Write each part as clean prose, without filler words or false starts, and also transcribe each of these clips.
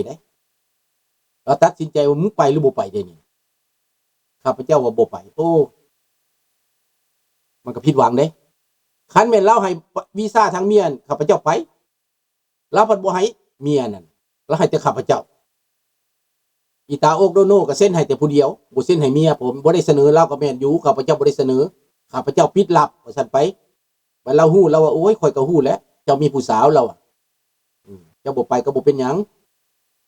ได้เราตัดสินใจว่ามึงไปหรือบ่ไปได้นี่ข้าพเจ้าว่าบ่ไปโอ้มันก็ผิดหวังเด้คันแม่นเราให้วีซ่าทางเมียนข้าพเจ้าไปเราเพิ่นบ่ให้เมียนั่นเราให้แต่ข้าพเจ้าอีตาโอกโดโนก็เซ็นให้แต่ผู้เดียวบ่เซ็นให้เมียผมบ่ได้เสนอเราก็แม่นอยู่ข้าพเจ้าบ่ได้เสนอข้าพเจ้าปิดลับว่าซั่นไปบัดเราฮู้แล้วว่าโอ้ยข่อยก็ฮู้แล้วเจ้ามีผู้สาวแล้วอ่ะเจ้าบ่ไปก็บ่เป็นหยัง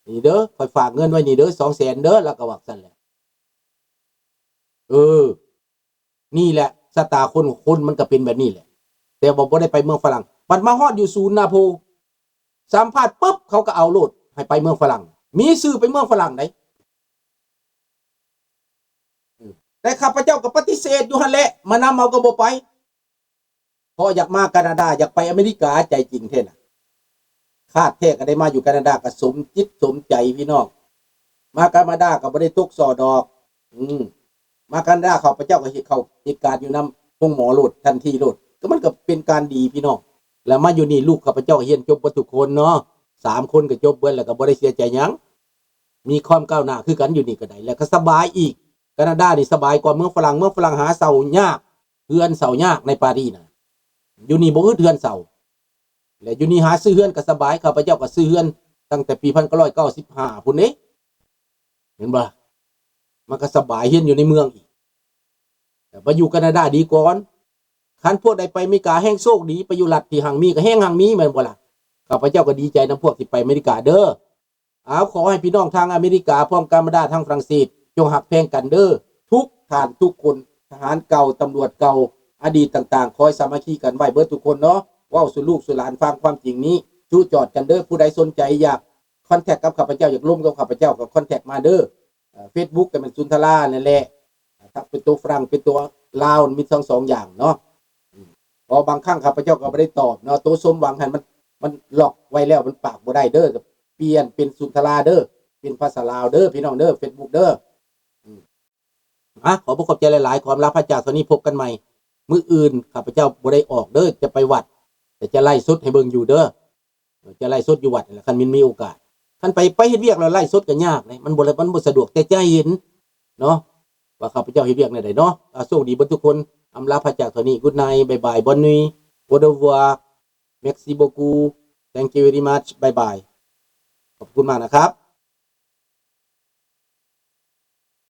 นี่เด้อข่อยฝากเงินไว้นี่เด้อ 200,000 เด้อแล้วก็ว่าซั่นแหละนี่แหละชะตาคนมันก็เป็นแบบนี้แหละแต่บ่ได้ไปเมืองฝรั่งบัดมาฮอดอยู่ศูนย์นาโพสัมภาษณ์ปุ๊บเขาก็เอาโลดให้ไปเมืองฝรั่งมีชื่อไปเมืองฝรั่งได้แต่ข้าพเจ้าก็ปฏิเสธอยู่หั่นแหละมานำเอาก็บ่ไปเพราะอยากมาแคนาดาอยากไปอเมริกาใจจริงแท้น่ะคาดแท้ก็ได้มาอยู่แคนาดาก็สมจิตสมใจพี่น้องมาแคนาดาก็บ่ได้ตกสอดอกมาแคนาดาข้าพเจ้าก็เข้าเหตุการณ์อยู่นำห้องหมอโลดทันทีโลดก็มันก็เป็นการดีพี่น้องแล้วมาอยู่นี่ลูกข้าพเจ้าเรียนจบเบิดทุกคนเนาะ3คนก็จบเบิดแล้วก็บ่ได้เสียใจหยังมีความก้าวหน้าคือกันอยู่นี่ก็ได้แล้วก็สบายอีกแคนาดานี่สบายกว่าเมืองฝรั่งหาเสายากเฮือนเสายากในปารีสน่ะอยู่นี่บ่อึดเฮือนเสาและอยู่นี่หาซื้อเฮือนก็สบายข้าพเจ้าก็ซื้อเฮือนตั้งแต่ปี1995พุ่นเด้เห็นบ่มันก็สบายเฮือนอยู่ในเมืองอีกแต่ไปอยู่แคนาดาดีก่อนคันพวกใดไปอเมริกาแห่งโชคดีไปอยู่รัฐที่หังมีก็แห่งหังมีแม่นบ่ล่ะข้าพเจ้าก็ดีใจนำพวกที่ไปอเมริกาเด้อขอให้พี่น้องทางอเมริกาพร้อมแคนาดาทางฝรั่งเศสจงหักแพงกันเด้อทุกท่านทุกคนทหารเก่าตำรวจเก่าอดีตต่างๆคอยสามัคคีกันไว้เบิดทุกคนเนาะเว้าสู่ลูกสู่หลานฟังความจริงนี้จู้จอดกันเด้อผู้ใดสนใจอยากคอนแทคกับข้าพเจ้าอยากร่วมกับข้าพเจ้าก็คอนแทคมาเด้อFacebook ก็เป็นสุนทรานั่นแหละถ้าเป็นตัวฝรั่งเป็นตัวลาวมีทั้ง2อย่างเนาะพอบางครั้งข้าพเจ้าก็บ่ได้ตอบเนาะตัวสมหวังหันมันล็อกไว้แล้วมันปากบ่ได้เด้อเปลี่ยนเป็นสุนทราเด้อเป็นภาษาลาวเด้อพี่น้องเด้อ Facebook เด้อขอขอบใจหลายๆความรักพระเจ้าเท่านี้พบกันใหม่มื้ออื่นข้าพเจ้าบ่ได้ออกเด้อจะไปวัดแต่จะไล่สดให้เบิ่งอยู่เด้อจะไล่สดอยู่วัดนั่นแหละคันมีโอกาสคันไปเฮ็ดเวียกแล้วไล่สดก็ยากเลยมันบ่สะดวกแต่จะเห็นเนาะว่าข้าพเจ้าเฮ็ดเวียกแนวใดเนาะโชคดีเบิดทุกคนอำลาพระเจ้าเท่านี้ Good night bye bye bonne nuit au revoir merci beaucoup thank you very much bye bye ขอบคุณมากนะครับ